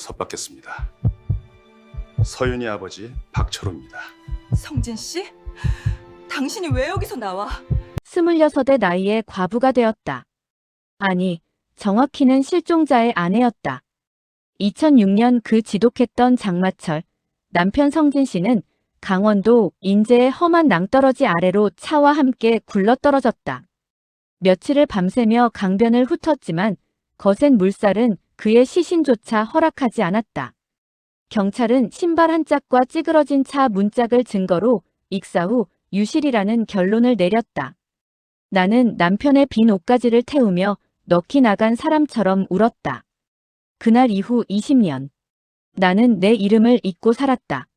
섭받겠습니다. 서윤이 아버지 박철호입니다. 성진 씨? 당신이 왜 여기서 나와? 26의 나이에 과부가 되었다. 아니, 정확히는 실종자의 아내였다. 2006년 그 지독했던 장마철, 남편 성진 씨는 강원도 인제의 험한 낭떠러지 아래로 차와 함께 굴러떨어졌다. 며칠을 밤새며 강변을 훑었지만 거센 물살은 그의 시신조차 허락하지 않았다. 경찰은 신발 한 짝과 찌그러진 차 문짝을 증거로 익사 후 유실이라는 결론을 내렸다. 나는 남편의 빈 옷가지를 태우며 넋이 나간 사람처럼 울었다. 그날 이후 20년. 나는 내 이름을 잊고 살았다.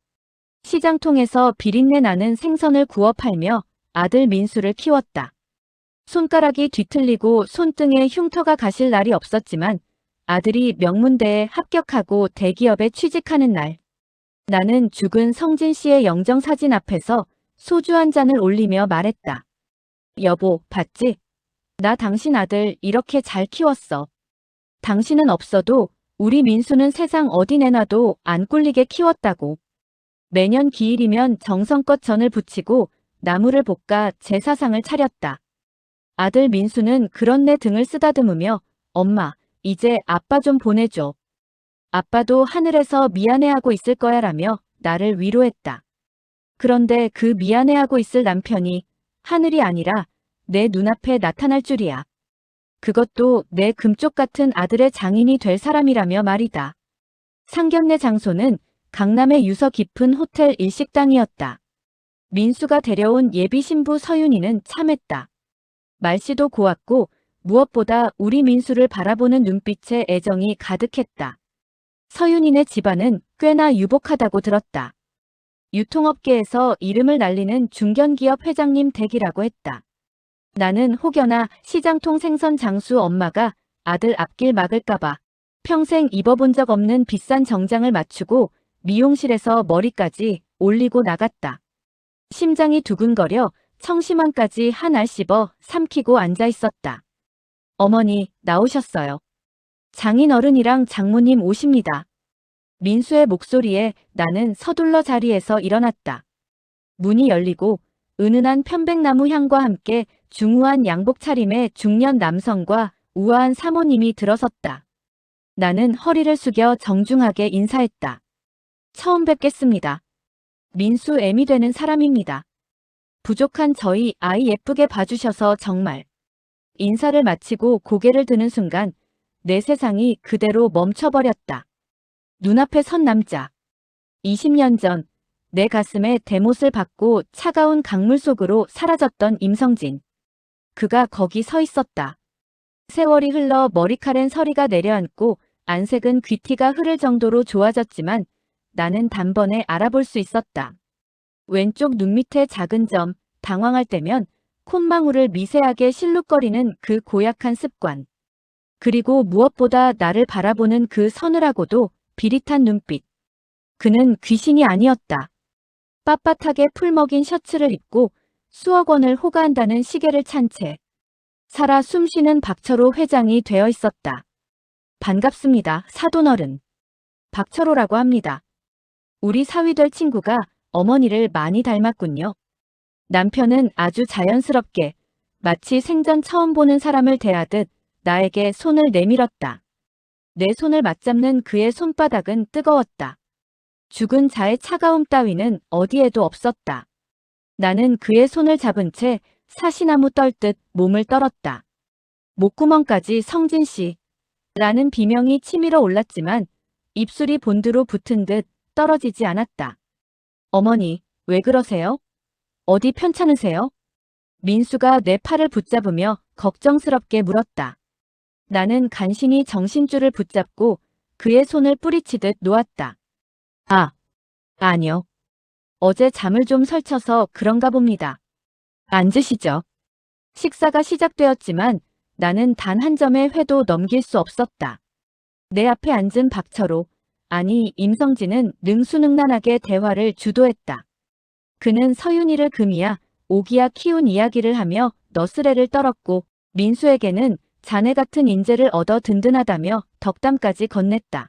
시장통에서 비린내 나는 생선을 구워 팔며 아들 민수를 키웠다. 손가락이 뒤틀리고 손등에 흉터가 가실 날이 없었지만 아들이 명문대에 합격하고 대기업에 취직하는 날, 나는 죽은 성진 씨의 영정사진 앞에서 소주 한 잔을 올리며 말했다. 여보, 봤지? 나 당신 아들 이렇게 잘 키웠어. 당신은 없어도 우리 민수는 세상 어디 내놔도 안 꿀리게 키웠다고. 매년 기일이면 정성껏 전을 부치고 나무를 볶아 제사상을 차렸다. 아들 민수는 그런 내 등을 쓰다듬으며 엄마, 이제 아빠 좀 보내줘. 아빠도 하늘에서 미안해하고 있을 거야 라며 나를 위로했다. 그런데 그 미안해하고 있을 남편이 하늘이 아니라 내 눈앞에 나타날 줄이야. 그것도 내 금쪽 같은 아들의 장인이 될 사람이라며 말이다. 상견례 장소는 강남의 유서 깊은 호텔 일식당이었다. 민수가 데려온 예비 신부 서윤이는 참했다. 말씨도 고왔고 무엇보다 우리 민수를 바라보는 눈빛에 애정이 가득했다. 서윤이네 집안은 꽤나 유복하다고 들었다. 유통업계에서 이름을 날리는 중견기업 회장님 댁이라고 했다. 나는 혹여나 시장통 생선 장수 엄마가 아들 앞길 막을까봐 평생 입어본 적 없는 비싼 정장을 맞추고 미용실에서 머리까지 올리고 나갔다. 심장이 두근거려 청심환까지 한 알 씹어 삼키고 앉아 있었다. 어머니, 나오셨어요. 장인어른이랑 장모님 오십니다. 민수의 목소리에 나는 서둘러 자리에서 일어났다. 문이 열리고 은은한 편백나무 향과 함께 중후한 양복 차림의 중년 남성과 우아한 사모님이 들어섰다. 나는 허리를 숙여 정중하게 인사했다. 처음 뵙겠습니다. 민수 애미 되는 사람입니다. 부족한 저희 아이 예쁘게 봐주셔서 정말. 인사를 마치고 고개를 드는 순간 내 세상이 그대로 멈춰버렸다. 눈앞에 선 남자. 20년 전 내 가슴에 대못을 받고 차가운 강물 속으로 사라졌던 임성진. 그가 거기 서 있었다. 세월이 흘러 머리카락엔 서리가 내려앉고 안색은 귀티가 흐를 정도로 좋아졌지만 나는 단번에 알아볼 수 있었다. 왼쪽 눈 밑에 작은 점, 당황할 때면 콧망울을 미세하게 실룩거리는 그 고약한 습관. 그리고 무엇보다 나를 바라보는 그 서늘하고도 비릿한 눈빛. 그는 귀신이 아니었다. 빳빳하게 풀먹인 셔츠를 입고 수억 원을 호가한다는 시계를 찬 채 살아 숨쉬는 박철호 회장이 되어 있었다. 반갑습니다, 사돈어른. 박철호라고 합니다. 우리 사위될 친구가 어머니를 많이 닮았군요. 남편은 아주 자연스럽게 마치 생전 처음 보는 사람을 대하듯 나에게 손을 내밀었다. 내 손을 맞잡는 그의 손바닥은 뜨거웠다. 죽은 자의 차가움 따위는 어디에도 없었다. 나는 그의 손을 잡은 채 사시나무 떨듯 몸을 떨었다. 목구멍까지 성진 씨 라는 비명이 치밀어 올랐지만 입술이 본드로 붙은 듯 떨어지지 않았다. 어머니, 왜 그러세요? 어디 편찮으세요? 민수가 내 팔을 붙잡으며 걱정스럽게 물었다. 나는 간신히 정신줄을 붙잡고 그의 손을 뿌리치듯 놓았다. 아니요. 어제 잠을 좀 설쳐서 그런가 봅니다. 앉으시죠. 식사가 시작되었지만 나는 단 한 점의 회도 넘길 수 없었다. 내 앞에 앉은 박철호, 아니 임성진은 능수능란하게 대화를 주도했다. 그는 서윤이를 금이야 오기야 키운 이야기를 하며 너스레를 떨었고 민수에게는 자네 같은 인재를 얻어 든든하다며 덕담까지 건넸다.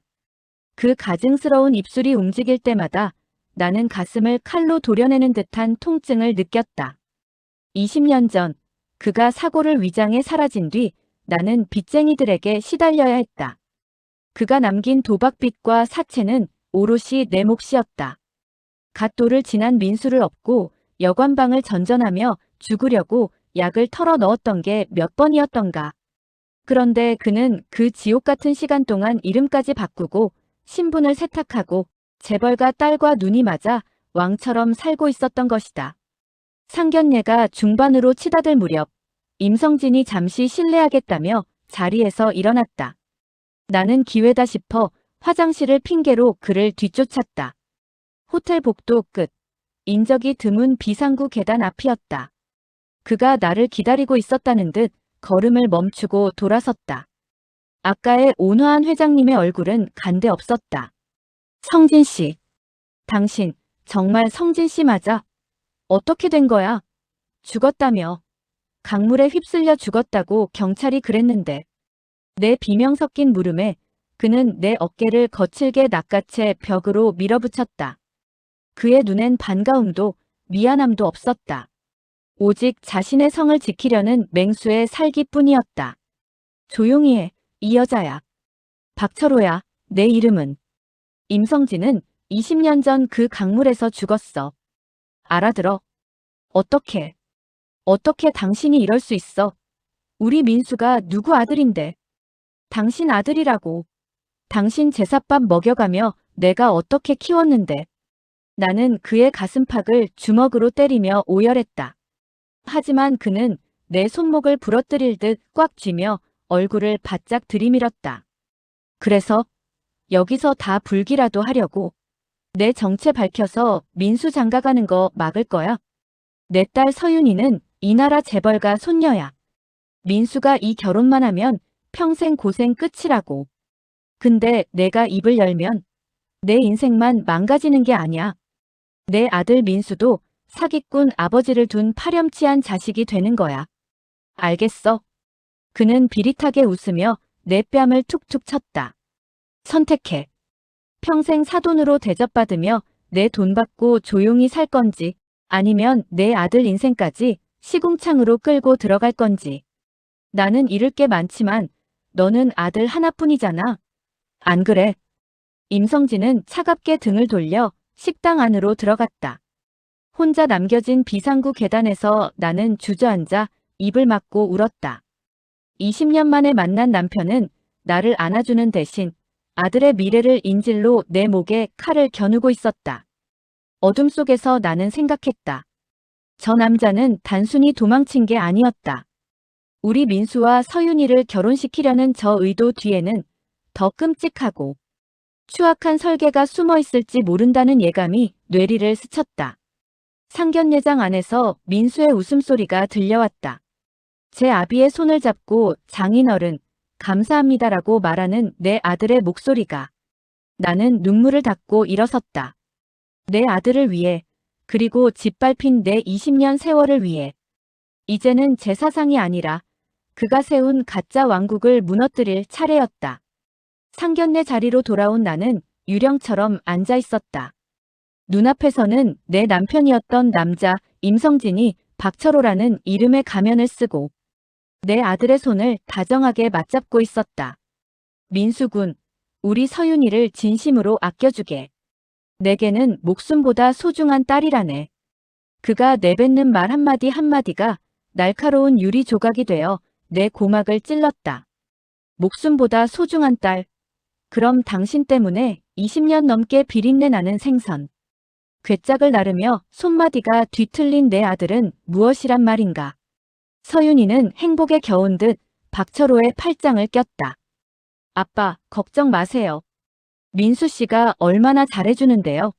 그 가증스러운 입술이 움직일 때마다 나는 가슴을 칼로 도려내는 듯한 통증을 느꼈다. 20년 전 그가 사고를 위장해 사라진 뒤 나는 빚쟁이들에게 시달려야 했다. 그가 남긴 도박빚과 사채는 오롯이 내 몫이었다. 갓도를 지난 민수를 업고 여관방을 전전하며 죽으려고 약을 털어 넣었던 게 몇 번이었던가. 그런데 그는 그 지옥 같은 시간 동안 이름까지 바꾸고 신분을 세탁하고 재벌가 딸과 눈이 맞아 왕처럼 살고 있었던 것이다. 상견례가 중반으로 치닫을 무렵 임성진이 잠시 실례하겠다며 자리에서 일어났다. 나는 기회다 싶어 화장실을 핑계로 그를 뒤쫓았다. 호텔 복도 끝, 인적이 드문 비상구 계단 앞이었다. 그가 나를 기다리고 있었다는 듯 걸음을 멈추고 돌아섰다. 아까의 온화한 회장님의 얼굴은 간데 없었다. 성진 씨. 당신, 정말 성진 씨 맞아? 어떻게 된 거야? 죽었다며. 강물에 휩쓸려 죽었다고 경찰이 그랬는데. 내 비명 섞인 물음에 그는 내 어깨를 거칠게 낚아채 벽으로 밀어붙였다. 그의 눈엔 반가움도 미안함도 없었다. 오직 자신의 성을 지키려는 맹수의 살기뿐이었다. 조용히 해, 이 여자야. 박철호야, 내 이름은. 임성진은 20년 전 그 강물에서 죽었어. 알아들어? 어떻게 당신이 이럴 수 있어? 우리 민수가 누구 아들인데. 당신 아들이라고. 당신 제삿밥 먹여가며 내가 어떻게 키웠는데. 나는 그의 가슴팍을 주먹으로 때리며 오열했다. 하지만 그는 내 손목을 부러뜨릴 듯 꽉 쥐며 얼굴을 바짝 들이밀었다. 그래서 여기서 다 불기라도 하려고. 내 정체 밝혀서 민수 장가가는 거 막을 거야. 내 딸 서윤이는 이 나라 재벌가 손녀야. 민수가 이 결혼만 하면 평생 고생 끝이라고. 근데 내가 입을 열면 내 인생만 망가지는 게 아니야. 내 아들 민수도 사기꾼 아버지를 둔 파렴치한 자식이 되는 거야. 알겠어? 그는 비릿하게 웃으며 내 뺨을 툭툭 쳤다. 선택해. 평생 사돈으로 대접받으며 내 돈 받고 조용히 살 건지 아니면 내 아들 인생까지 시궁창으로 끌고 들어갈 건지. 나는 잃을 게 많지만 너는 아들 하나뿐이잖아. 안 그래? 임성진은 차갑게 등을 돌려 식당 안으로 들어갔다. 혼자 남겨진 비상구 계단에서 나는 주저앉아 입을 막고 울었다. 20년 만에 만난 남편은 나를 안아주는 대신 아들의 미래를 인질로 내 목에 칼을 겨누고 있었다. 어둠 속에서 나는 생각했다. 저 남자는 단순히 도망친 게 아니었다. 우리 민수와 서윤이를 결혼시키려는 저 의도 뒤에는 더 끔찍하고 추악한 설계가 숨어 있을지 모른다는 예감이 뇌리를 스쳤다. 상견례장 안에서 민수의 웃음소리가 들려왔다. 제 아비의 손을 잡고 장인어른, 감사합니다라고 말하는 내 아들의 목소리가. 나는 눈물을 닦고 일어섰다. 내 아들을 위해, 그리고 짓밟힌 내 20년 세월을 위해. 이제는 제 사상이 아니라 그가 세운 가짜 왕국을 무너뜨릴 차례였다. 상견례 자리로 돌아온 나는 유령처럼 앉아 있었다. 눈앞에서는 내 남편이었던 남자 임성진이 박철호라는 이름의 가면을 쓰고 내 아들의 손을 다정하게 맞잡고 있었다. 민수군, 우리 서윤이를 진심으로 아껴주게. 내게는 목숨보다 소중한 딸이라네. 그가 내뱉는 말 한마디 한마디가 날카로운 유리 조각이 되어 내 고막을 찔렀다. 목숨보다 소중한 딸. 그럼 당신 때문에 20년 넘게 비린내 나는 생선. 괴짝을 나르며 손마디가 뒤틀린 내 아들은 무엇이란 말인가. 서윤이는 행복에 겨운 듯 박철호의 팔짱을 꼈다. 아빠, 걱정 마세요. 민수 씨가 얼마나 잘해주는데요.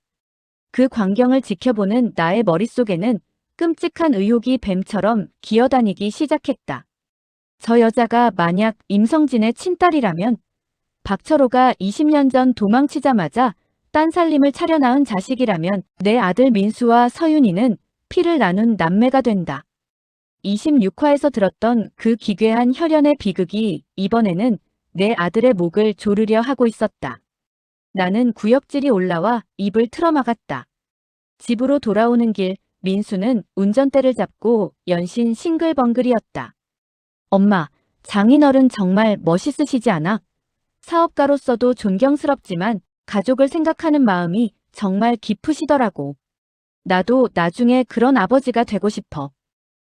그 광경을 지켜보는 나의 머릿속에는 끔찍한 의혹이 뱀처럼 기어다니기 시작했다. 저 여자가 만약 임성진의 친딸이라면 박철호가 20년 전 도망치자마자 딴살림을 차려나은 자식이라면 내 아들 민수와 서윤이는 피를 나눈 남매가 된다. 26화에서 들었던 그 기괴한 혈연의 비극이 이번에는 내 아들의 목을 조르려 하고 있었다. 나는 구역질이 올라와 입을 틀어막았다. 집으로 돌아오는 길, 민수는 운전대를 잡고 연신 싱글벙글이었다. 엄마, 장인어른 정말 멋있으시지 않아? 사업가로서도 존경스럽지만 가족을 생각하는 마음이 정말 깊으시더라고. 나도 나중에 그런 아버지가 되고 싶어.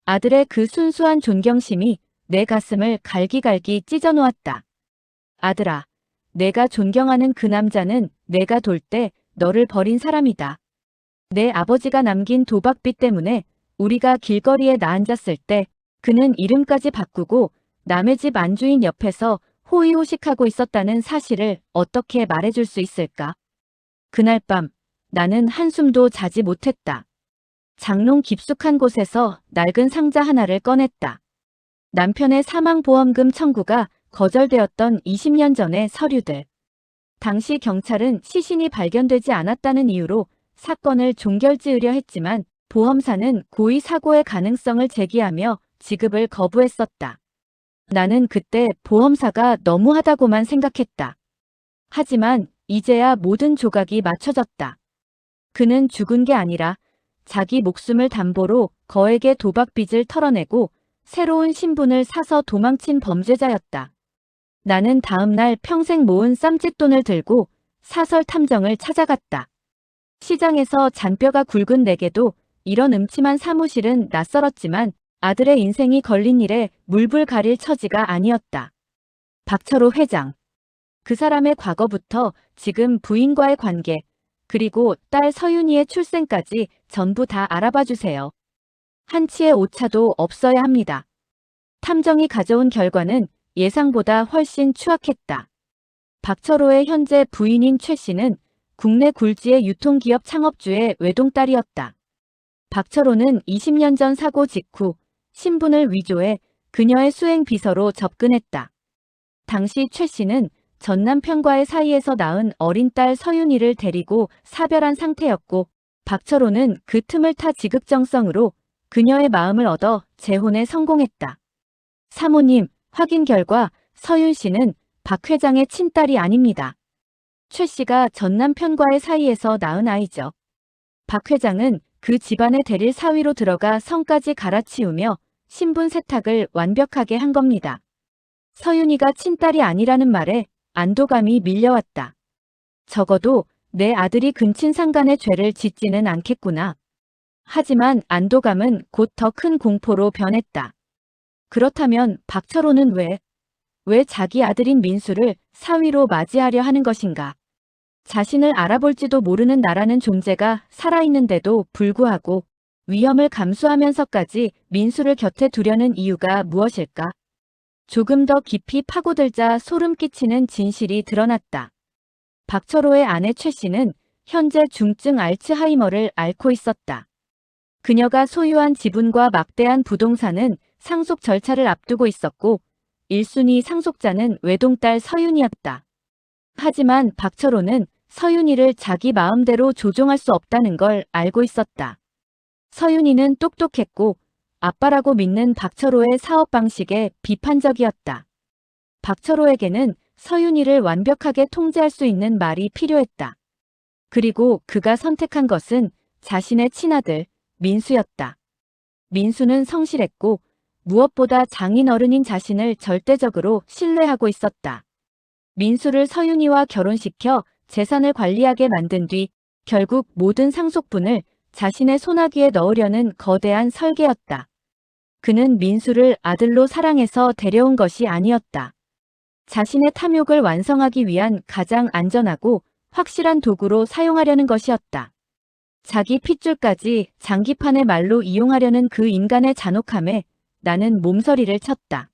아들의 그 순수한 존경심이 내 가슴을 갈기갈기 찢어놓았다. 아들아, 내가 존경하는 그 남자는 내가 돌 때 너를 버린 사람이다. 내 아버지가 남긴 도박빚 때문에 우리가 길거리에 나앉았을 때 그는 이름까지 바꾸고 남의 집 안주인 옆에서 호의호식하고 있었다는 사실을 어떻게 말해줄 수 있을까? 그날 밤 나는 한숨도 자지 못했다. 장롱 깊숙한 곳에서 낡은 상자 하나를 꺼냈다. 남편의 사망보험금 청구가 거절되었던 20년 전의 서류들. 당시 경찰은 시신이 발견되지 않았다는 이유로 사건을 종결지으려 했지만 보험사는 고의 사고의 가능성을 제기하며 지급을 거부했었다. 나는 그때 보험사가 너무하다고만 생각했다. 하지만 이제야 모든 조각이 맞춰졌다. 그는 죽은 게 아니라 자기 목숨을 담보로 거액의 도박빚을 털어내고 새로운 신분을 사서 도망친 범죄자였다. 나는 다음 날 평생 모은 쌈짓돈을 들고 사설 탐정을 찾아갔다. 시장에서 잔뼈가 굵은 내게도 이런 음침한 사무실은 낯설었지만 아들의 인생이 걸린 일에 물불 가릴 처지가 아니었다. 박철호 회장. 그 사람의 과거부터 지금 부인과의 관계, 그리고 딸 서윤이의 출생까지 전부 다 알아봐 주세요. 한치의 오차도 없어야 합니다. 탐정이 가져온 결과는 예상보다 훨씬 추악했다. 박철호의 현재 부인인 최 씨는 국내 굴지의 유통기업 창업주의 외동딸이었다. 박철호는 20년 전 사고 직후 신분을 위조해 그녀의 수행 비서로 접근했다. 당시 최 씨는 전 남편과의 사이에서 낳은 어린 딸 서윤이를 데리고 사별한 상태였고 박철호는 그 틈을 타 지극정성으로 그녀의 마음을 얻어 재혼에 성공했다. 사모님, 확인 결과 서윤 씨는 박 회장의 친딸이 아닙니다. 최 씨가 전 남편과의 사이에서 낳은 아이죠. 박 회장은 그 집안의 대릴 사위로 들어가 성까지 갈아치우며 신분 세탁을 완벽하게 한 겁니다. 서윤이가 친딸이 아니라는 말에 안도감이 밀려왔다. 적어도 내 아들이 근친상간의 죄를 짓지는 않겠구나. 하지만 안도감은 곧 더 큰 공포로 변했다. 그렇다면 박철호는 왜 자기 아들인 민수를 사위로 맞이하려 하는 것인가? 자신을 알아볼지도 모르는 나라는 존재가 살아있는데도 불구하고 위험을 감수하면서까지 민수를 곁에 두려는 이유가 무엇일까? 조금 더 깊이 파고들자 소름 끼치는 진실이 드러났다. 박철호의 아내 최 씨는 현재 중증 알츠하이머를 앓고 있었다. 그녀가 소유한 지분과 막대한 부동산은 상속 절차를 앞두고 있었고 1순위 상속자는 외동딸 서윤이었다. 하지만 박철호는 서윤이를 자기 마음대로 조종할 수 없다는 걸 알고 있었다. 서윤이는 똑똑했고 아빠라고 믿는 박철호의 사업 방식에 비판적이었다. 박철호에게는 서윤이를 완벽하게 통제할 수 있는 말이 필요했다. 그리고 그가 선택한 것은 자신의 친아들 민수였다. 민수는 성실했고 무엇보다 장인어른인 자신을 절대적으로 신뢰하고 있었다. 민수를 서윤이와 결혼시켜 재산을 관리하게 만든 뒤 결국 모든 상속분을 자신의 손아귀에 넣으려는 거대한 설계였다. 그는 민수를 아들로 사랑해서 데려온 것이 아니었다. 자신의 탐욕을 완성하기 위한 가장 안전하고 확실한 도구로 사용하려는 것이었다. 자기 핏줄까지 장기판의 말로 이용하려는 그 인간의 잔혹함에 나는 몸서리를 쳤다.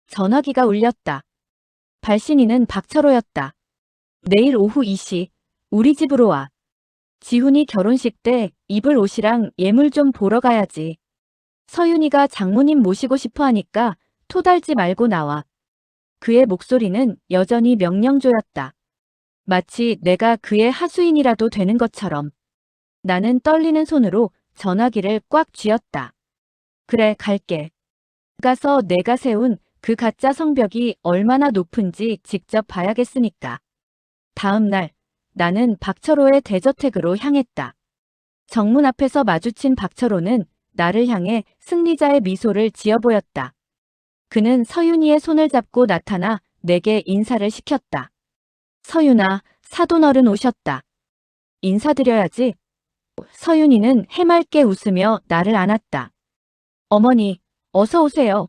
전화기가 울렸다. 발신인은 박철호였다. 내일 오후 2시 우리 집으로 와. 지훈이 결혼식 때 입을 옷이랑 예물 좀 보러 가야지. 서윤이가 장모님 모시고 싶어 하니까 토달지 말고 나와. 그의 목소리는 여전히 명령조였다. 마치 내가 그의 하수인이라도 되는 것처럼. 나는 떨리는 손으로 전화기를 꽉 쥐었다. 그래, 갈게. 가서 내가 세운 그 가짜 성벽이 얼마나 높은지 직접 봐야겠으니까. 다음 날 나는 박철호의 대저택으로 향했다. 정문 앞에서 마주친 박철호는 나를 향해 승리자의 미소를 지어 보였다. 그는 서윤이의 손을 잡고 나타나 내게 인사를 시켰다. 서윤아, 사돈어른 오셨다. 인사드려야지. 서윤이는 해맑게 웃으며 나를 안았다. 어머니, 어서 오세요.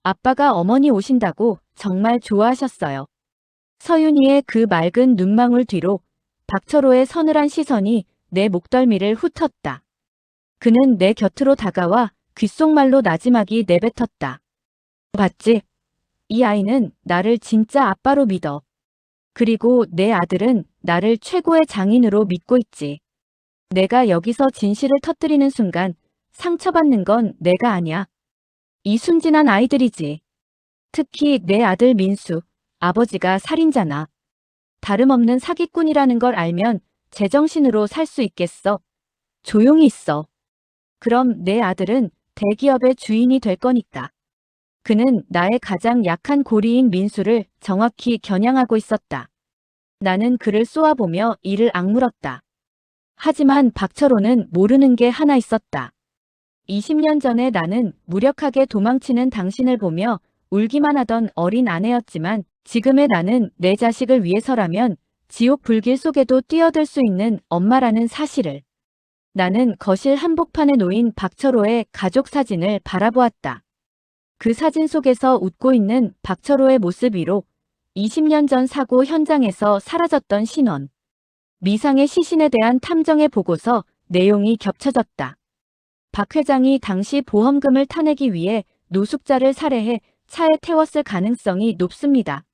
아빠가 어머니 오신다고 정말 좋아하셨어요. 서윤이의 그 맑은 눈망울 뒤로 박철호의 서늘한 시선이 내 목덜미를 훑었다. 그는 내 곁으로 다가와 귓속말로 나지막이 내뱉었다. 봤지? 이 아이는 나를 진짜 아빠로 믿어. 그리고 내 아들은 나를 최고의 장인으로 믿고 있지. 내가 여기서 진실을 터뜨리는 순간 상처받는 건 내가 아니야. 이 순진한 아이들이지. 특히 내 아들 민수, 아버지가 살인자나 다름없는 사기꾼이라는 걸 알면 제정신으로 살 수 있겠어. 조용히 있어. 그럼 내 아들은 대기업의 주인이 될 거니까. 그는 나의 가장 약한 고리인 민수를 정확히 겨냥하고 있었다. 나는 그를 쏘아보며 이를 악물었다. 하지만 박철호는 모르는 게 하나 있었다. 20년 전에 나는 무력하게 도망치는 당신을 보며 울기만 하던 어린 아내였지만 지금의 나는 내 자식을 위해서라면 지옥 불길 속에도 뛰어들 수 있는 엄마라는 사실을. 나는 거실 한복판에 놓인 박철호의 가족 사진을 바라보았다. 그 사진 속에서 웃고 있는 박철호의 모습 위로 20년 전 사고 현장에서 사라졌던 신원, 미상의 시신에 대한 탐정의 보고서 내용이 겹쳐졌다. 박 회장이 당시 보험금을 타내기 위해 노숙자를 살해해 차에 태웠을 가능성이 높습니다.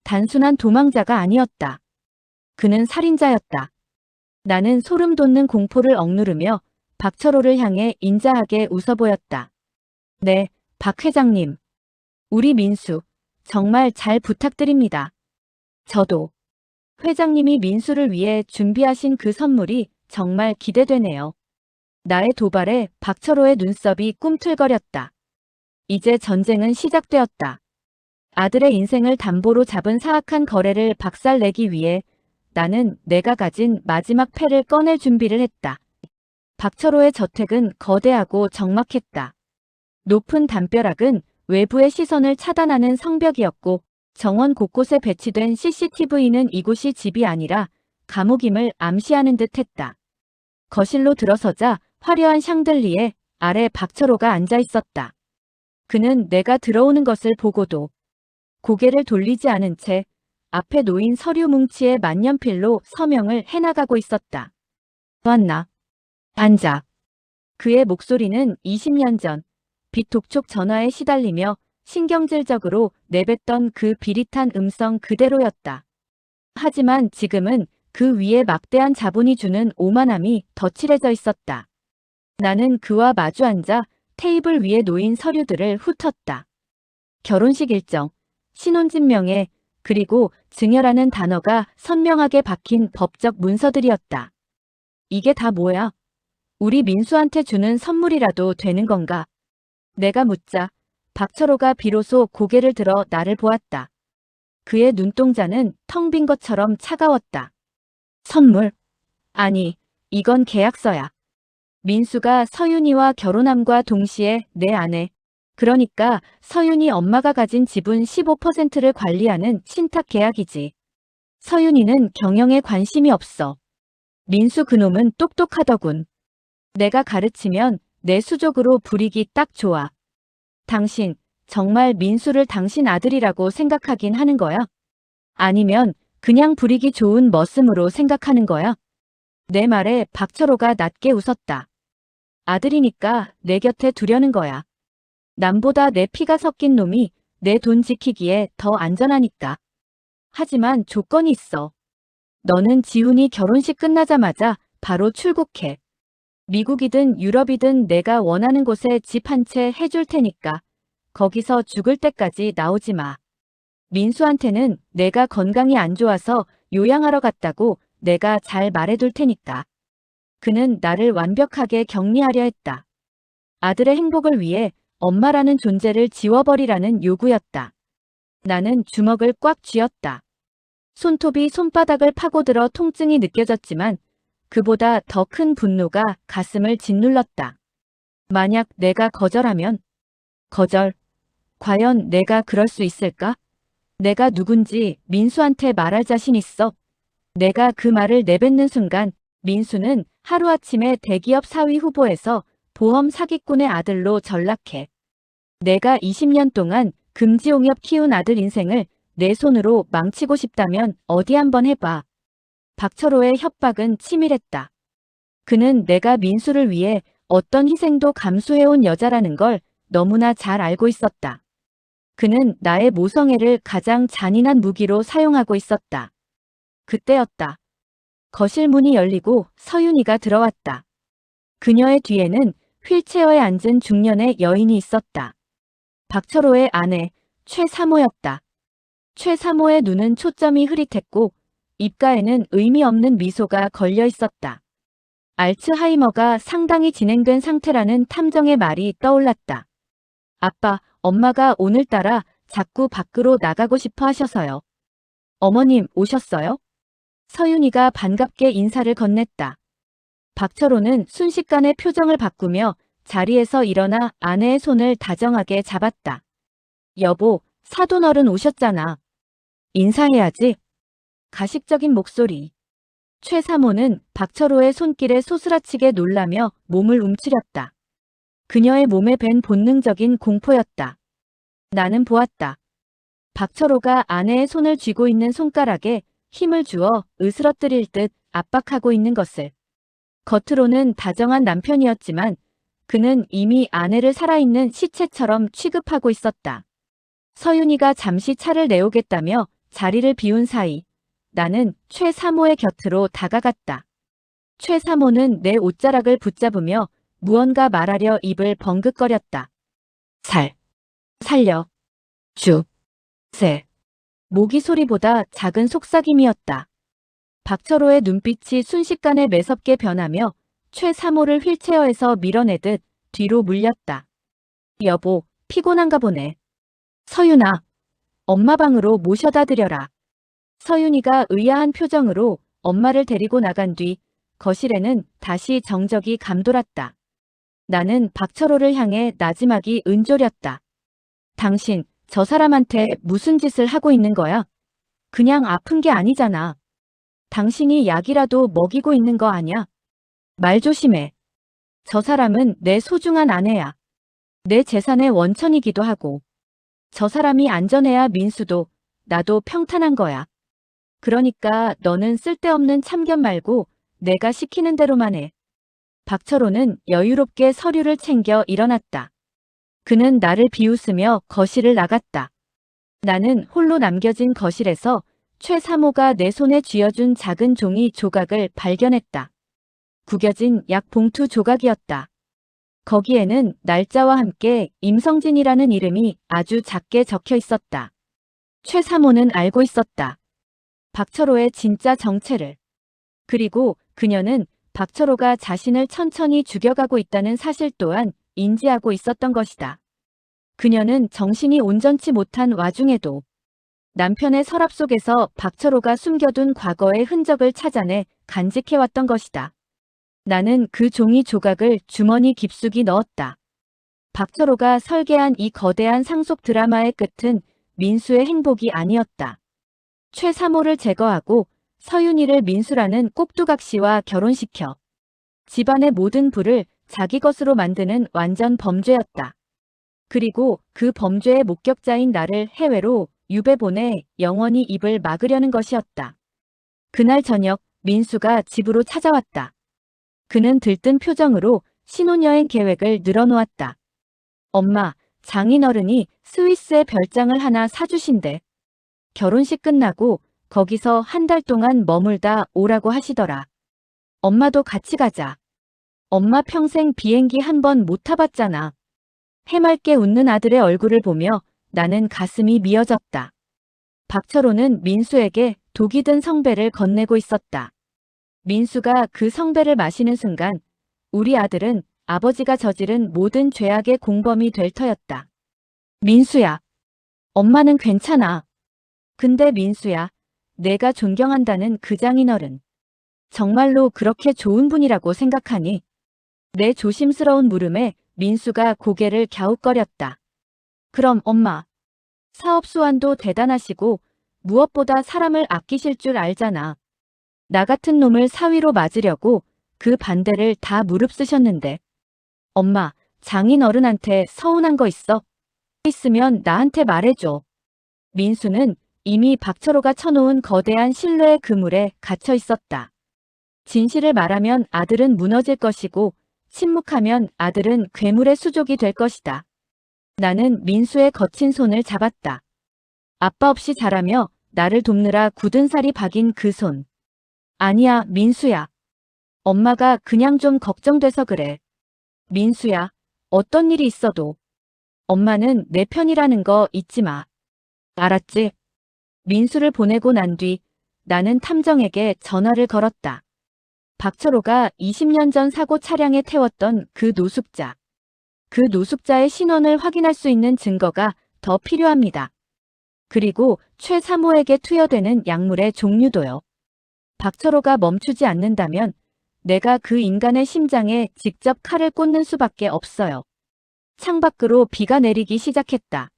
단순한 도망자가 아니었다. 그는 살인자였다. 나는 소름 돋는 공포를 억누르며 박철호를 향해 인자하게 웃어보였다. 네, 박 회장님. 우리 민수, 정말 잘 부탁드립니다. 저도. 회장님이 민수를 위해 준비하신 그 선물이 정말 기대되네요. 나의 도발에 박철호의 눈썹이 꿈틀거렸다. 이제 전쟁은 시작되었다. 아들의 인생을 담보로 잡은 사악한 거래를 박살내기 위해 나는 내가 가진 마지막 패를 꺼낼 준비를 했다. 박철호의 저택은 거대하고 적막했다. 높은 담벼락은 외부의 시선을 차단하는 성벽이었고 정원 곳곳에 배치된 CCTV는 이곳이 집이 아니라 감옥임을 암시하는 듯 했다. 거실로 들어서자 화려한 샹들리에 아래 박철호가 앉아 있었다. 그는 내가 들어오는 것을 보고도 고개를 돌리지 않은 채 앞에 놓인 서류 뭉치에 만년필로 서명을 해나가고 있었다. 왔나? 앉아. 그의 목소리는 20년 전 빛 독촉 전화에 시달리며 신경질적으로 내뱉던 그 비릿한 음성 그대로였다. 하지만 지금은 그 위에 막대한 자본이 주는 오만함이 덧칠해져 있었다. 나는 그와 마주 앉아 테이블 위에 놓인 서류들을 훑었다. 결혼식 일정, 신혼집명예, 그리고 증여라는 단어가 선명하게 박힌 법적 문서들이었다. 이게 다 뭐야? 우리 민수한테 주는 선물이라도 되는 건가? 내가 묻자 박철호가 비로소 고개를 들어 나를 보았다. 그의 눈동자는 텅 빈 것처럼 차가웠다. 선물? 아니, 이건 계약서야. 민수가 서윤이와 결혼함과 동시에 내 아내, 그러니까 서윤이 엄마가 가진 지분 15%를 관리하는 신탁 계약이지. 서윤이는 경영에 관심이 없어. 민수 그놈은 똑똑하더군. 내가 가르치면 내 수족으로 부리기 딱 좋아. 당신, 정말 민수를 당신 아들이라고 생각하긴 하는 거야? 아니면 그냥 부리기 좋은 머슴으로 생각하는 거야? 내 말에 박철호가 낮게 웃었다. 아들이니까 내 곁에 두려는 거야. 남보다 내 피가 섞인 놈이 내 돈 지키기에 더 안전하니까. 하지만 조건이 있어. 너는 지훈이 결혼식 끝나자마자 바로 출국해. 미국이든 유럽이든 내가 원하는 곳에 집 한 채 해줄 테니까 거기서 죽을 때까지 나오지 마. 민수한테는 내가 건강이 안 좋아서 요양하러 갔다고 내가 잘 말해둘 테니까. 그는 나를 완벽하게 격리하려 했다. 아들의 행복을 위해 엄마라는 존재를 지워버리라는 요구였다. 나는 주먹을 꽉 쥐었다. 손톱이 손바닥을 파고들어 통증이 느껴졌지만 그보다 더 큰 분노가 가슴을 짓눌렀다. 만약 내가 거절하면? 거절? 과연 내가 그럴 수 있을까? 내가 누군지 민수한테 말할 자신 있어. 내가 그 말을 내뱉는 순간 민수는 하루아침에 대기업 사위 후보에서 보험 사기꾼의 아들로 전락해. 내가 20년 동안 금지용역 키운 아들 인생을 내 손으로 망치고 싶다면 어디 한번 해봐. 박철호의 협박은 치밀했다. 그는 내가 민수를 위해 어떤 희생도 감수해온 여자라는 걸 너무나 잘 알고 있었다. 그는 나의 모성애를 가장 잔인한 무기로 사용하고 있었다. 그때였다. 거실 문이 열리고 서윤이가 들어왔다. 그녀의 뒤에는 휠체어에 앉은 중년의 여인이 있었다. 박철호의 아내 최사모였다. 최사모의 눈은 초점이 흐릿했고 입가에는 의미 없는 미소가 걸려 있었다. 알츠하이머가 상당히 진행된 상태라는 탐정의 말이 떠올랐다. 아빠, 엄마가 오늘따라 자꾸 밖으로 나가고 싶어 하셔서요. 어머님 오셨어요? 서윤이가 반갑게 인사를 건넸다. 박철호는 순식간에 표정을 바꾸며 자리에서 일어나 아내의 손을 다정하게 잡았다. 여보, 사돈어른 오셨잖아. 인사해야지. 가식적인 목소리. 최사모는 박철호의 손길에 소스라치게 놀라며 몸을 움츠렸다. 그녀의 몸에 밴 본능적인 공포였다. 나는 보았다. 박철호가 아내의 손을 쥐고 있는 손가락에 힘을 주어 으스러뜨릴 듯 압박하고 있는 것을. 겉으로는 다정한 남편이었지만 그는 이미 아내를 살아있는 시체처럼 취급하고 있었다. 서윤이가 잠시 차를 내오겠다며 자리를 비운 사이 나는 최사모의 곁으로 다가갔다. 최사모는 내 옷자락을 붙잡으며 무언가 말하려 입을 벙긋거렸다. 살려, 모기 소리보다 작은 속삭임이었다. 박철호의 눈빛이 순식간에 매섭게 변하며 최사모를 휠체어에서 밀어내듯 뒤로 물렸다. 여보, 피곤한가 보네. 서윤아, 엄마 방으로 모셔다 드려라. 서윤이가 의아한 표정으로 엄마를 데리고 나간 뒤 거실에는 다시 정적이 감돌았다. 나는 박철호를 향해 나지막이 은졸였다. 당신, 저 사람한테 무슨 짓을 하고 있는 거야? 그냥 아픈 게 아니잖아. 당신이 약이라도 먹이고 있는 거 아냐? 말 조심해. 저 사람은 내 소중한 아내야. 내 재산의 원천이기도 하고. 저 사람이 안전해야 민수도 나도 평탄한 거야. 그러니까 너는 쓸데없는 참견 말고 내가 시키는 대로만 해. 박철호는 여유롭게 서류를 챙겨 일어났다. 그는 나를 비웃으며 거실을 나갔다. 나는 홀로 남겨진 거실에서 최사모가 내 손에 쥐어준 작은 종이 조각을 발견했다. 구겨진 약 봉투 조각이었다. 거기에는 날짜와 함께 임성진이라는 이름이 아주 작게 적혀 있었다. 최사모는 알고 있었다. 박철호의 진짜 정체를. 그리고 그녀는 박철호가 자신을 천천히 죽여가고 있다는 사실 또한 인지하고 있었던 것이다. 그녀는 정신이 온전치 못한 와중에도 남편의 서랍 속에서 박철호가 숨겨둔 과거의 흔적을 찾아내 간직해왔던 것이다. 나는 그 종이 조각을 주머니 깊숙이 넣었다. 박철호가 설계한 이 거대한 상속 드라마의 끝은 민수의 행복이 아니었다. 최사모를 제거하고 서윤이를 민수라는 꼭두각시와 결혼시켜 집안의 모든 부를 자기 것으로 만드는 완전 범죄였다. 그리고 그 범죄의 목격자인 나를 해외로 유배 보내 영원히 입을 막으려는 것이었다. 그날 저녁 민수가 집으로 찾아왔다. 그는 들뜬 표정으로 신혼여행 계획을 늘어놓았다. 엄마, 장인어른이 스위스에 별장을 하나 사주신대. 결혼식 끝나고 거기서 한 달 동안 머물다 오라고 하시더라. 엄마도 같이 가자. 엄마 평생 비행기 한 번 못 타봤잖아. 해맑게 웃는 아들의 얼굴을 보며 나는 가슴이 미어졌다. 박철호는 민수에게 독이 든 성배를 건네고 있었다. 민수가 그 성배를 마시는 순간 우리 아들은 아버지가 저지른 모든 죄악의 공범이 될 터였다. 민수야, 엄마는 괜찮아. 근데 민수야, 내가 존경한다는 그 장인어른. 정말로 그렇게 좋은 분이라고 생각하니? 내 조심스러운 물음에 민수가 고개를 갸웃거렸다. 그럼 엄마, 사업 수완도 대단하시고 무엇보다 사람을 아끼실 줄 알잖아. 나 같은 놈을 사위로 맞으려고 그 반대를 다 무릅쓰셨는데. 엄마, 장인 어른한테 서운한 거 있어? 있으면 나한테 말해줘. 민수는 이미 박철호가 쳐놓은 거대한 신뢰의 그물에 갇혀 있었다. 진실을 말하면 아들은 무너질 것이고 침묵하면 아들은 괴물의 수족이 될 것이다. 나는 민수의 거친 손을 잡았다. 아빠 없이 자라며 나를 돕느라 굳은 살이 박인 그 손. 아니야, 민수야. 엄마가 그냥 좀 걱정돼서 그래. 민수야, 어떤 일이 있어도 엄마는 내 편이라는 거 잊지 마. 알았지? 민수를 보내고 난 뒤 나는 탐정에게 전화를 걸었다. 박철호가 20년 전 사고 차량에 태웠던 그 노숙자. 그 노숙자의 신원을 확인할 수 있는 증거가 더 필요합니다. 그리고 최 사모에게 투여되는 약물의 종류도요. 박철호가 멈추지 않는다면 내가 그 인간의 심장에 직접 칼을 꽂는 수밖에 없어요. 창밖으로 비가 내리기 시작했다.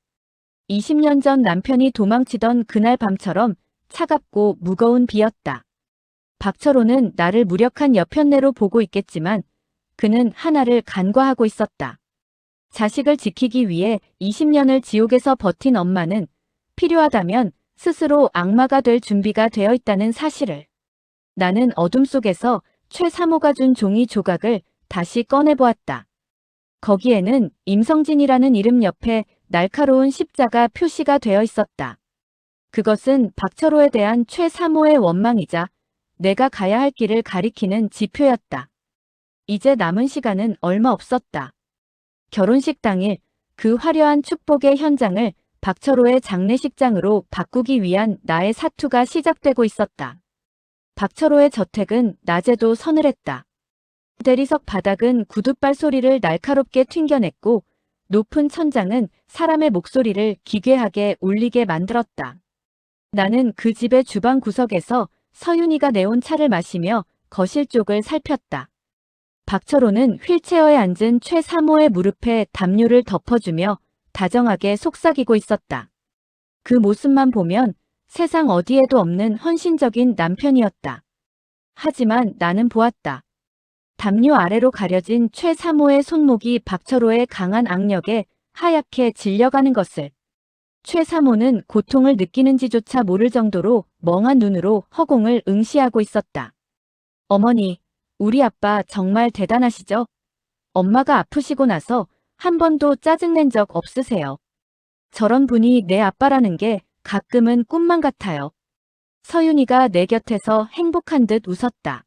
20년 전 남편이 도망치던 그날 밤처럼 차갑고 무거운 비였다. 박철호는 나를 무력한 여편네로 보고 있겠지만 그는 하나를 간과하고 있었다. 자식을 지키기 위해 20년을 지옥에서 버틴 엄마는 필요하다면 스스로 악마가 될 준비가 되어 있다는 사실을. 나는 어둠 속에서 최 사모가 준 종이 조각을 다시 꺼내보았다. 거기에는 임성진이라는 이름 옆에 날카로운 십자가 표시가 되어 있었다. 그것은 박철호에 대한 최 사모의 원망이자 내가 가야 할 길을 가리키는 지표였다. 이제 남은 시간은 얼마 없었다. 결혼식 당일 그 화려한 축복의 현장을 박철호의 장례식장으로 바꾸기 위한 나의 사투가 시작되고 있었다. 박철호의 저택은 낮에도 서늘했다. 대리석 바닥은 구둣발 소리를 날카롭게 튕겨냈고 높은 천장은 사람의 목소리를 기괴하게 울리게 만들었다. 나는 그 집의 주방 구석에서 서윤이가 내온 차를 마시며 거실 쪽을 살폈다. 박철호는 휠체어에 앉은 최 사모의 무릎에 담요를 덮어주며 다정하게 속삭이고 있었다. 그 모습만 보면 세상 어디에도 없는 헌신적인 남편이었다. 하지만 나는 보았다. 담요 아래로 가려진 최 사모의 손목이 박철호의 강한 악력에 하얗게 질려가는 것을. 최 사모는 고통을 느끼는지조차 모를 정도로 멍한 눈으로 허공을 응시하고 있었다. 어머니, 우리 아빠 정말 대단하시죠? 엄마가 아프시고 나서 한 번도 짜증낸 적 없으세요. 저런 분이 내 아빠라는 게 가끔은 꿈만 같아요. 서윤이가 내 곁에서 행복한 듯 웃었다.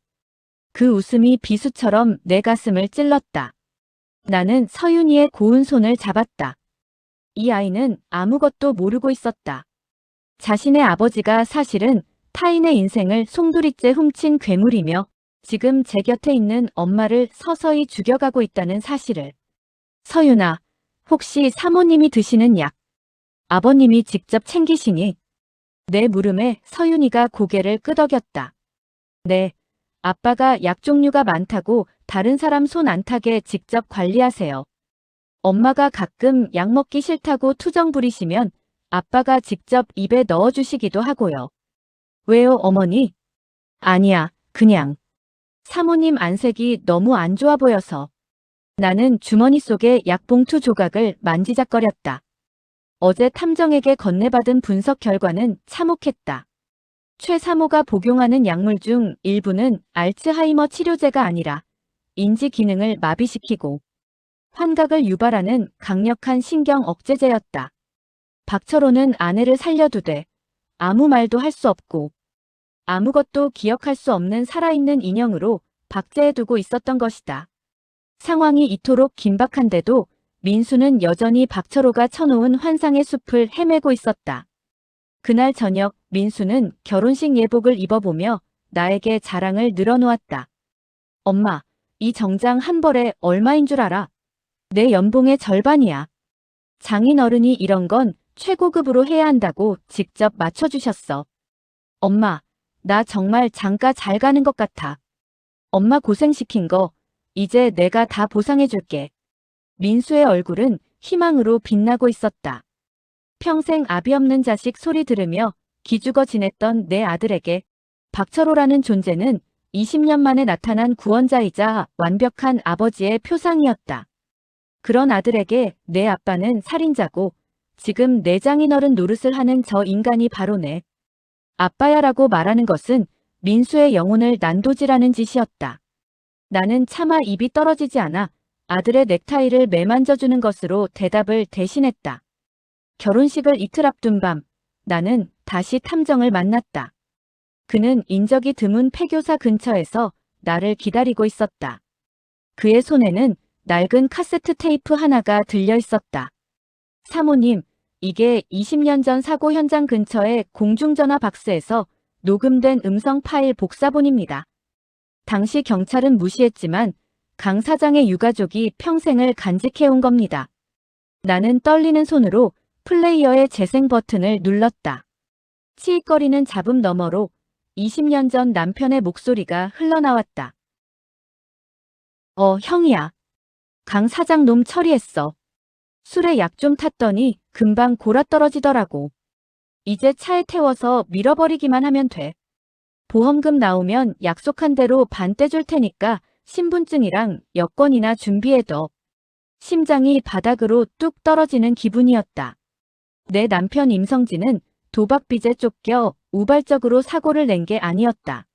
그 웃음이 비수처럼 내 가슴을 찔렀다. 나는 서윤이의 고운 손을 잡았다. 이 아이는 아무것도 모르고 있었다. 자신의 아버지가 사실은 타인의 인생을 송두리째 훔친 괴물이며 지금 제 곁에 있는 엄마를 서서히 죽여가고 있다는 사실을. 서윤아, 혹시 사모님이 드시는 약, 아버님이 직접 챙기시니? 내 물음에 서윤이가 고개를 끄덕였다. 네, 아빠가 약 종류가 많다고 다른 사람 손 안 타게 직접 관리하세요. 엄마가 가끔 약 먹기 싫다고 투정 부리시면 아빠가 직접 입에 넣어주시기도 하고요. 왜요, 어머니? 아니야, 그냥. 사모님 안색이 너무 안 좋아 보여서. 나는 주머니 속의 약봉투 조각을 만지작거렸다. 어제 탐정에게 건네받은 분석 결과는 참혹했다. 최 사모가 복용하는 약물 중 일부는 알츠하이머 치료제가 아니라 인지 기능을 마비시키고 환각을 유발하는 강력한 신경 억제제였다. 박철호는 아내를 살려두되 아무 말도 할 수 없고 아무것도 기억할 수 없는 살아있는 인형으로 박제해두고 있었던 것이다. 상황이 이토록 긴박한데도 민수는 여전히 박철호가 쳐놓은 환상의 숲을 헤매고 있었다. 그날 저녁 민수는 결혼식 예복을 입어보며 나에게 자랑을 늘어놓았다. 엄마, 이 정장 한 벌에 얼마인 줄 알아? 내 연봉의 절반이야. 장인어른이 이런 건 최고급으로 해야 한다고 직접 맞춰주셨어. 엄마, 나 정말 장가 잘 가는 것 같아. 엄마 고생시킨 거 이제 내가 다 보상해줄게. 민수의 얼굴은 희망으로 빛나고 있었다. 평생 아비 없는 자식 소리 들으며 기죽어 지냈던 내 아들에게 박철호라는 존재는 20년 만에 나타난 구원자이자 완벽한 아버지의 표상이었다. 그런 아들에게 내 아빠는 살인자고 지금 내 장인어른 노릇을 하는 저 인간이 바로 내 아빠야라고 말하는 것은 민수의 영혼을 난도질하는 짓이었다. 나는 차마 입이 떨어지지 않아 아들의 넥타이를 매만져주는 것으로 대답을 대신했다. 결혼식을 이틀 앞둔 밤, 나는 다시 탐정을 만났다. 그는 인적이 드문 폐교사 근처에서 나를 기다리고 있었다. 그의 손에는 낡은 카세트 테이프 하나가 들려 있었다. 사모님, 이게 20년 전 사고 현장 근처의 공중전화 박스에서 녹음된 음성 파일 복사본입니다. 당시 경찰은 무시했지만 강 사장의 유가족이 평생을 간직해온 겁니다. 나는 떨리는 손으로 플레이어의 재생 버튼을 눌렀다. 치익거리는 잡음 너머로 20년 전 남편의 목소리가 흘러나왔다. 형이야. 강 사장 놈 처리했어. 술에 약 좀 탔더니 금방 골아떨어지더라고. 이제 차에 태워서 밀어버리기만 하면 돼. 보험금 나오면 약속한 대로 반 떼줄 테니까 신분증이랑 여권이나 준비해둬. 심장이 바닥으로 뚝 떨어지는 기분이었다. 내 남편 임성진은 도박빚에 쫓겨 우발적으로 사고를 낸 게 아니었다.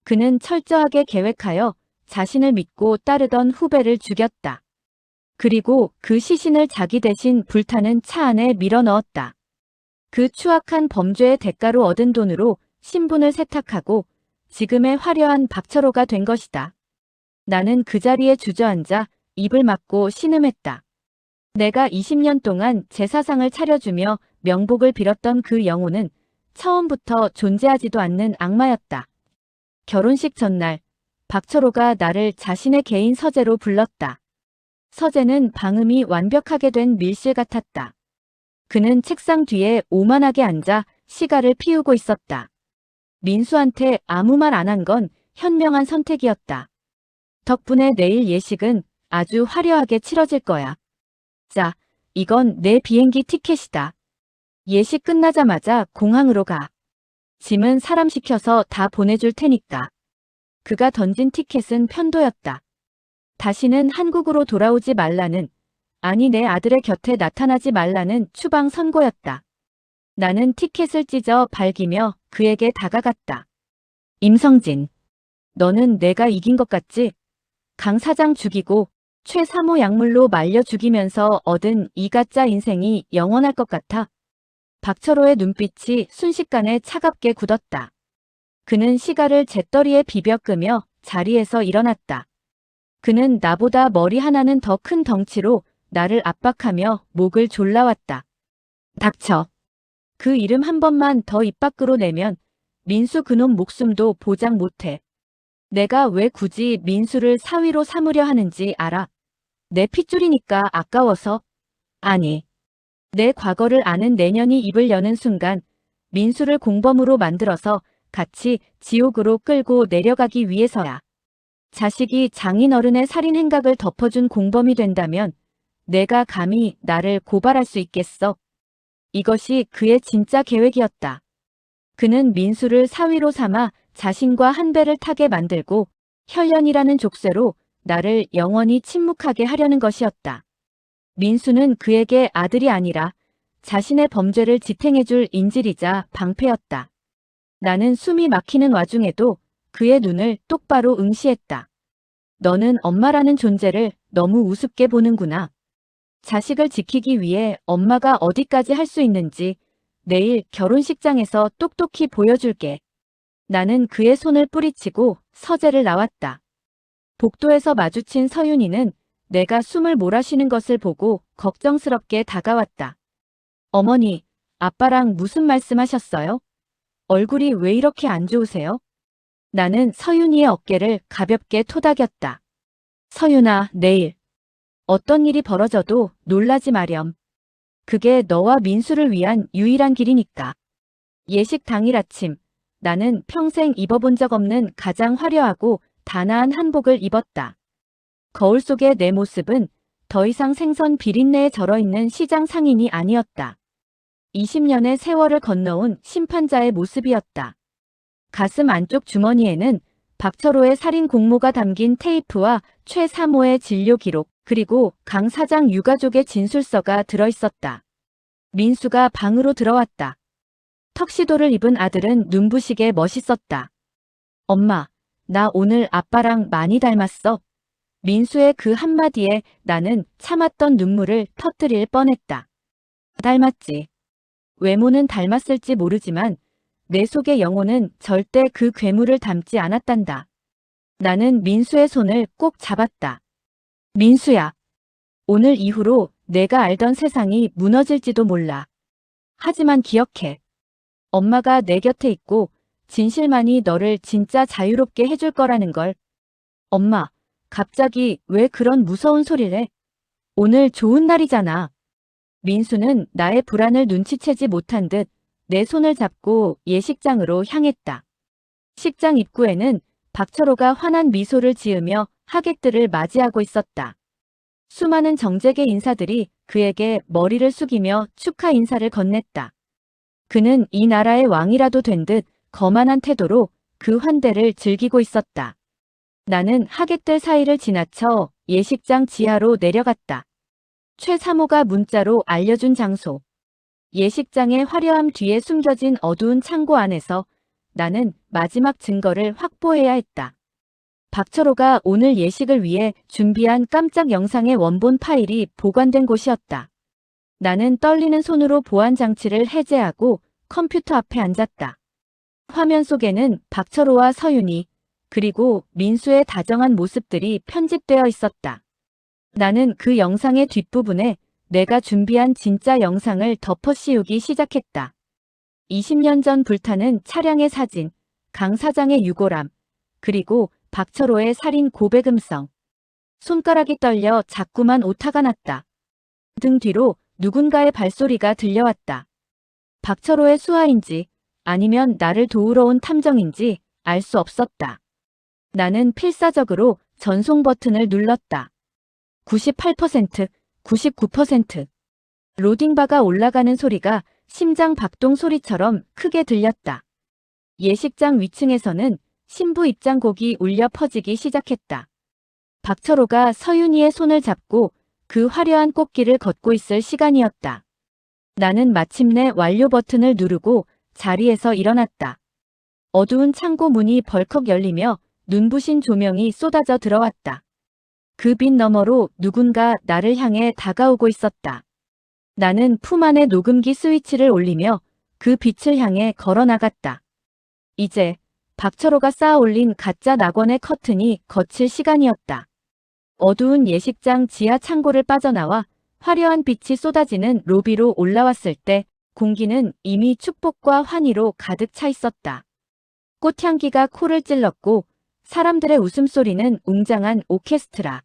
그는 철저하게 계획하여 자신을 믿고 따르던 후배를 죽였다. 그리고 그 시신을 자기 대신 불타는 차 안에 밀어넣었다. 그 추악한 범죄의 대가로 얻은 돈으로 신분을 세탁하고 지금의 화려한 박철호가 된 것이다. 나는 그 자리에 주저앉아 입을 막고 신음했다. 내가 20년 동안 제사상을 차려주며 명복을 빌었던 그 영혼은 처음부터 존재하지도 않는 악마였다. 결혼식 전날, 박철호가 나를 자신의 개인 서재로 불렀다. 서재는 방음이 완벽하게 된 밀실 같았다. 그는 책상 뒤에 오만하게 앉아 시가를 피우고 있었다. 민수한테 아무 말 안 한 건 현명한 선택이었다. 덕분에 내일 예식은 아주 화려하게 치러질 거야. 자, 이건 내 비행기 티켓이다. 예식 끝나자마자 공항으로 가. 짐은 사람 시켜서 다 보내줄 테니까. 그가 던진 티켓은 편도였다. 다시는 한국으로 돌아오지 말라는, 아니 내 아들의 곁에 나타나지 말라는 추방 선고였다. 나는 티켓을 찢어 발기며 그에게 다가갔다. 임성진, 너는 내가 이긴 것 같지? 강 사장 죽이고 최 사모 약물로 말려 죽이면서 얻은 이 가짜 인생이 영원할 것 같아. 박철호의 눈빛이 순식간에 차갑게 굳었다. 그는 시가를 재떨이에 비벼 끄며 자리에서 일어났다. 그는 나보다 머리 하나는 더 큰 덩치로 나를 압박하며 목을 졸라왔다. 닥쳐. 그 이름 한 번만 더 입 밖으로 내면 민수 그놈 목숨도 보장 못해. 내가 왜 굳이 민수를 사위로 삼으려 하는지 알아. 내 핏줄이니까 아까워서. 아니. 내 과거를 아는 내년이 입을 여는 순간 민수를 공범으로 만들어서 같이 지옥으로 끌고 내려가기 위해서야. 자식이 장인어른의 살인 행각을 덮어준 공범이 된다면 내가 감히 나를 고발할 수 있겠어. 이것이 그의 진짜 계획이었다. 그는 민수를 사위로 삼아 자신과 한 배를 타게 만들고 혈연이라는 족쇄로 나를 영원히 침묵하게 하려는 것이었다. 민수는 그에게 아들이 아니라 자신의 범죄를 지탱해줄 인질이자 방패였다. 나는 숨이 막히는 와중에도 그의 눈을 똑바로 응시했다. 너는 엄마라는 존재를 너무 우습게 보는구나. 자식을 지키기 위해 엄마가 어디까지 할 수 있는지 내일 결혼식장에서 똑똑히 보여줄게. 나는 그의 손을 뿌리치고 서재를 나왔다. 복도에서 마주친 서윤이는 내가 숨을 몰아쉬는 것을 보고 걱정스럽게 다가왔다. 어머니, 아빠랑 무슨 말씀하셨어요? 얼굴이 왜 이렇게 안 좋으세요? 나는 서윤이의 어깨를 가볍게 토닥였다. 서윤아, 내일 어떤 일이 벌어져도 놀라지 마렴. 그게 너와 민수를 위한 유일한 길이니까. 예식 당일 아침, 나는 평생 입어본 적 없는 가장 화려하고 단아한 한복을 입었다. 거울 속의 내 모습은 더 이상 생선 비린내에 절어있는 시장 상인이 아니었다. 20년의 세월을 건너온 심판자의 모습이었다. 가슴 안쪽 주머니에는 박철호의 살인 공모가 담긴 테이프와 최 3호의 진료 기록, 그리고 강 사장 유가족의 진술서가 들어있었다. 민수가 방으로 들어왔다. 턱시도를 입은 아들은 눈부시게 멋있었다. 엄마, 나 오늘 아빠랑 많이 닮았어. 민수의 그 한마디에 나는 참았던 눈물을 터뜨릴 뻔했다. 닮았지. 외모는 닮았을지 모르지만 내 속의 영혼은 절대 그 괴물을 닮지 않았단다. 나는 민수의 손을 꼭 잡았다. 민수야. 오늘 이후로 내가 알던 세상이 무너질지도 몰라. 하지만 기억해. 엄마가 내 곁에 있고 진실만이 너를 진짜 자유롭게 해줄 거라는 걸. 엄마, 갑자기 왜 그런 무서운 소리를 해? 오늘 좋은 날이잖아. 민수는 나의 불안을 눈치채지 못한 듯 내 손을 잡고 예식장으로 향했다. 식장 입구에는 박철호가 환한 미소를 지으며 하객들을 맞이하고 있었다. 수많은 정재계 인사들이 그에게 머리를 숙이며 축하 인사를 건넸다. 그는 이 나라의 왕이라도 된 듯 거만한 태도로 그 환대를 즐기고 있었다. 나는 하객들 사이를 지나쳐 예식장 지하로 내려갔다. 최 3호가 문자로 알려준 장소. 예식장의 화려함 뒤에 숨겨진 어두운 창고 안에서 나는 마지막 증거를 확보해야 했다. 박철호가 오늘 예식을 위해 준비한 깜짝 영상의 원본 파일이 보관된 곳이었다. 나는 떨리는 손으로 보안 장치를 해제하고 컴퓨터 앞에 앉았다. 화면 속에는 박철호와 서윤이 그리고 민수의 다정한 모습들이 편집되어 있었다. 나는 그 영상의 뒷부분에 내가 준비한 진짜 영상을 덮어 씌우기 시작했다. 20년 전 불타는 차량의 사진, 강 사장의 유골함, 그리고 박철호의 살인 고백 음성. 손가락이 떨려 자꾸만 오타가 났다. 등 뒤로 누군가의 발소리가 들려왔다. 박철호의 수하인지 아니면 나를 도우러 온 탐정인지 알 수 없었다. 나는 필사적으로 전송 버튼을 눌렀다. 98%, 99%. 로딩바가 올라가는 소리가 심장 박동 소리처럼 크게 들렸다. 예식장 위층에서는 신부 입장곡이 울려 퍼지기 시작했다. 박철호가 서윤이의 손을 잡고 그 화려한 꽃길을 걷고 있을 시간이었다. 나는 마침내 완료 버튼을 누르고 자리에서 일어났다. 어두운 창고 문이 벌컥 열리며 눈부신 조명이 쏟아져 들어왔다. 그 빛 너머로 누군가 나를 향해 다가오고 있었다. 나는 품 안에 녹음기 스위치를 올리며 그 빛을 향해 걸어 나갔다. 이제 박철호가 쌓아 올린 가짜 낙원의 커튼이 거칠 시간이었다. 어두운 예식장 지하 창고를 빠져나와 화려한 빛이 쏟아지는 로비로 올라왔을 때 공기는 이미 축복과 환희로 가득 차 있었다. 꽃향기가 코를 찔렀고 사람들의 웃음소리는 웅장한 오케스트라.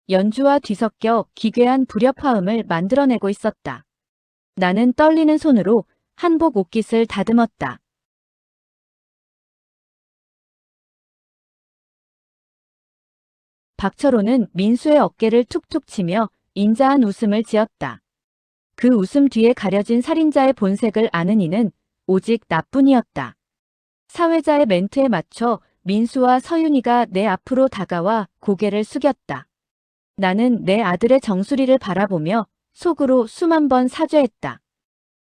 연주와 뒤섞여 기괴한 불협화음을 만들어내고 있었다. 나는 떨리는 손으로 한복 옷깃을 다듬었다. 박철호는 민수의 어깨를 툭툭 치며 인자한 웃음을 지었다. 그 웃음 뒤에 가려진 살인자의 본색을 아는 이는 오직 나뿐이었다. 사회자의 멘트에 맞춰 민수와 서윤이가 내 앞으로 다가와 고개를 숙였다. 나는 내 아들의 정수리를 바라보며 속으로 수만 번 사죄했다.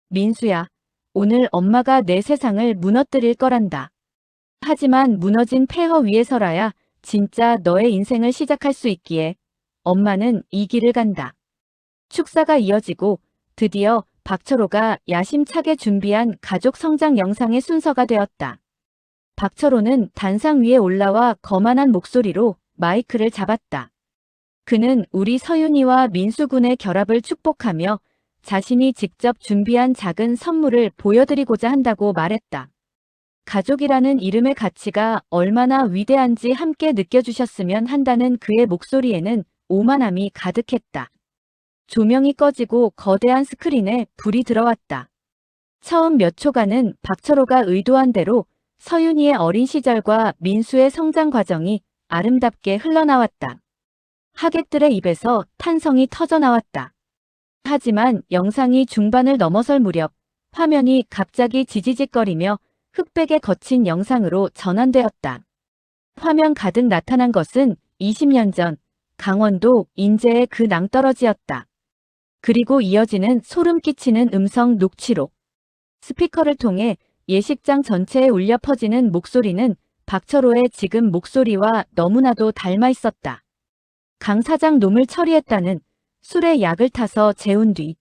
민수야, 오늘 엄마가 내 세상을 무너뜨릴 거란다. 하지만 무너진 폐허 위에서라야 진짜 너의 인생을 시작할 수 있기에 엄마는 이 길을 간다. 축사가 이어지고 드디어 박철호가 야심차게 준비한 가족 성장 영상의 순서가 되었다. 박철호는 단상 위에 올라와 거만한 목소리로 마이크를 잡았다. 그는 우리 서윤이와 민수군의 결합을 축복하며 자신이 직접 준비한 작은 선물을 보여드리고자 한다고 말했다. 가족이라는 이름의 가치가 얼마나 위대한지 함께 느껴주셨으면 한다는 그의 목소리에는 오만함이 가득했다. 조명이 꺼지고 거대한 스크린에 불이 들어왔다. 처음 몇 초간은 박철호가 의도한 대로 서윤이의 어린 시절과 민수의 성장 과정이 아름답게 흘러나왔다. 하객들의 입에서 탄성이 터져나왔다. 하지만 영상이 중반을 넘어설 무렵 화면이 갑자기 지지직거리며 흑백에 거친 영상으로 전환되었다. 화면 가득 나타난 것은 20년 전 강원도 인제의 그 낭떠러지였다. 그리고 이어지는 소름 끼치는 음성 녹취록. 스피커를 통해 예식장 전체에 울려 퍼지는 목소리는 박철호의 지금 목소리와 너무나도 닮아 있었다. 강 사장 놈을 처리했다는, 술에 약을 타서 재운 뒤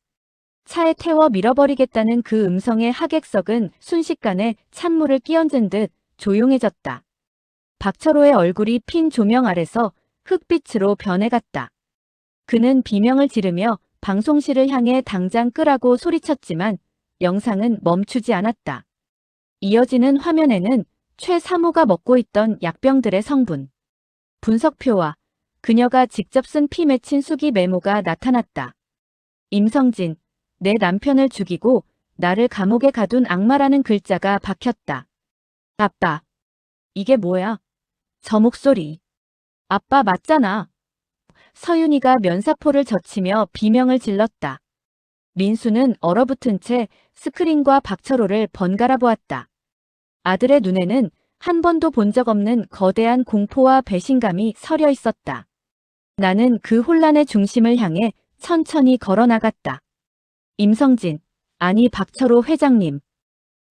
차에 태워 밀어버리겠다는 그 음성의 하객석은 순식간에 찬물을 끼얹은 듯 조용해졌다. 박철호의 얼굴이 핀 조명 아래서 흑빛으로 변해갔다. 그는 비명을 지르며 방송실을 향해 당장 끄라고 소리쳤지만 영상은 멈추지 않았다. 이어지는 화면에는 최 사모가 먹고 있던 약병들의 성분, 분석표와 그녀가 직접 쓴 피 맺힌 수기 메모가 나타났다. 임성진, 내 남편을 죽이고 나를 감옥에 가둔 악마라는 글자가 박혔다. 아빠, 이게 뭐야? 저 목소리. 아빠 맞잖아. 서윤이가 면사포를 젖히며 비명을 질렀다. 민수는 얼어붙은 채 스크린과 박철호를 번갈아 보았다. 아들의 눈에는 한 번도 본 적 없는 거대한 공포와 배신감이 서려 있었다. 나는 그 혼란의 중심을 향해 천천히 걸어나갔다. 임성진, 아니 박철호 회장님.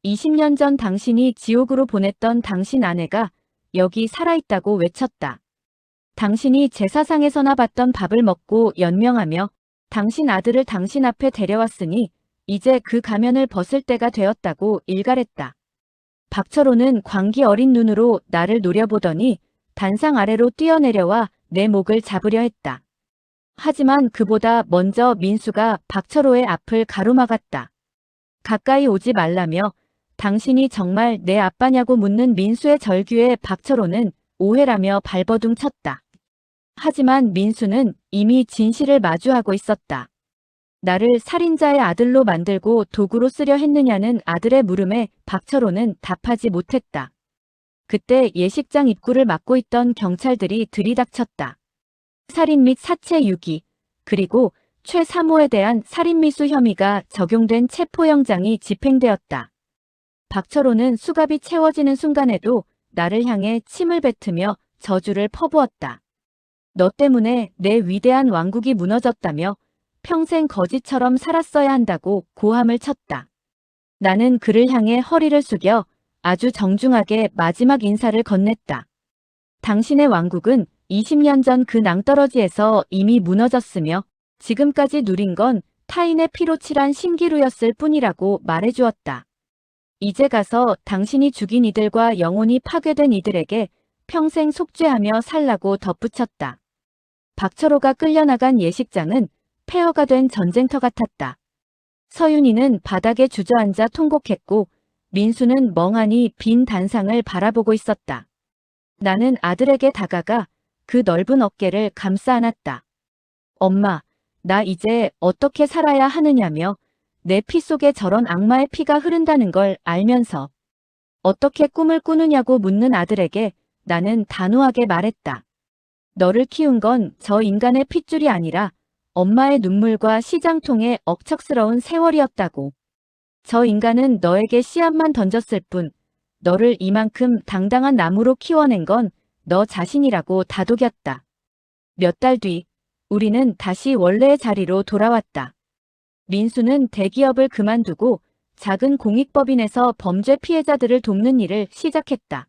20년 전 당신이 지옥으로 보냈던 당신 아내가 여기 살아있다고 외쳤다. 당신이 제사상에서나 받던 밥을 먹고 연명하며 당신 아들을 당신 앞에 데려왔으니 이제 그 가면을 벗을 때가 되었다고 일갈했다. 박철호는 광기 어린 눈으로 나를 노려보더니 단상 아래로 뛰어내려와 내 목을 잡으려 했다. 하지만 그보다 먼저 민수가 박철호의 앞을 가로막았다. 가까이 오지 말라며 당신이 정말 내 아빠냐고 묻는 민수의 절규에 박철호는 오해라며 발버둥 쳤다. 하지만 민수는 이미 진실을 마주하고 있었다. 나를 살인자의 아들로 만들고 도구로 쓰려 했느냐는 아들의 물음에 박철호는 답하지 못했다. 그때 예식장 입구를 막고 있던 경찰들이 들이닥쳤다. 살인 및 사체 유기, 그리고 최 사모에 대한 살인미수 혐의가 적용된 체포영장이 집행되었다. 박철호는 수갑이 채워지는 순간에도 나를 향해 침을 뱉으며 저주를 퍼부었다. 너 때문에 내 위대한 왕국이 무너졌다며 평생 거지처럼 살았어야 한다고 고함을 쳤다. 나는 그를 향해 허리를 숙여 아주 정중하게 마지막 인사를 건넸다. 당신의 왕국은 20년 전 그 낭떠러지에서 이미 무너졌으며 지금까지 누린 건 타인의 피로 칠한 신기루였을 뿐이라고 말해주었다. 이제 가서 당신이 죽인 이들과 영혼이 파괴된 이들에게 평생 속죄하며 살라고 덧붙였다. 박철호가 끌려나간 예식장은 폐허가 된 전쟁터 같았다. 서윤이는 바닥에 주저앉아 통곡했고 민수는 멍하니 빈 단상을 바라보고 있었다. 나는 아들에게 다가가 그 넓은 어깨를 감싸 안았다. 엄마, 나 이제 어떻게 살아야 하느냐며 내 피 속에 저런 악마의 피가 흐른다는 걸 알면서 어떻게 꿈을 꾸느냐고 묻는 아들에게 나는 단호하게 말했다. 너를 키운 건 저 인간의 핏줄이 아니라 엄마의 눈물과 시장통의 억척스러운 세월이었다고. 저 인간은 너에게 씨앗만 던졌을 뿐 너를 이만큼 당당한 나무로 키워낸 건 너 자신이라고 다독였다. 몇 달 뒤 우리는 다시 원래의 자리로 돌아왔다. 민수는 대기업을 그만두고 작은 공익법인에서 범죄 피해자들을 돕는 일을 시작했다.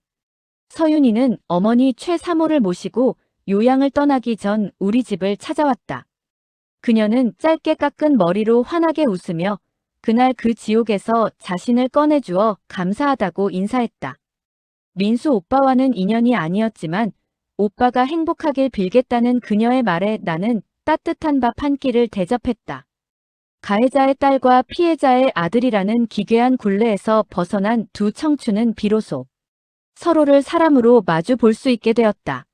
서윤이는 어머니 최 사모를 모시고 요양을 떠나기 전 우리 집을 찾아왔다. 그녀는 짧게 깎은 머리로 환하게 웃으며 그날 그 지옥에서 자신을 꺼내주어 감사하다고 인사했다. 민수 오빠와는 인연이 아니었지만 오빠가 행복하길 빌겠다는 그녀의 말에 나는 따뜻한 밥 한 끼를 대접했다. 가해자의 딸과 피해자의 아들이라는 기괴한 굴레에서 벗어난 두 청춘은 비로소 서로를 사람으로 마주 볼 수 있게 되었다.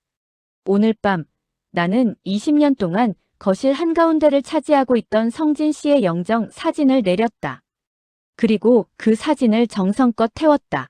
오늘 밤 나는 20년 동안 거실 한가운데를 차지하고 있던 성진 씨의 영정 사진을 내렸다. 그리고 그 사진을 정성껏 태웠다.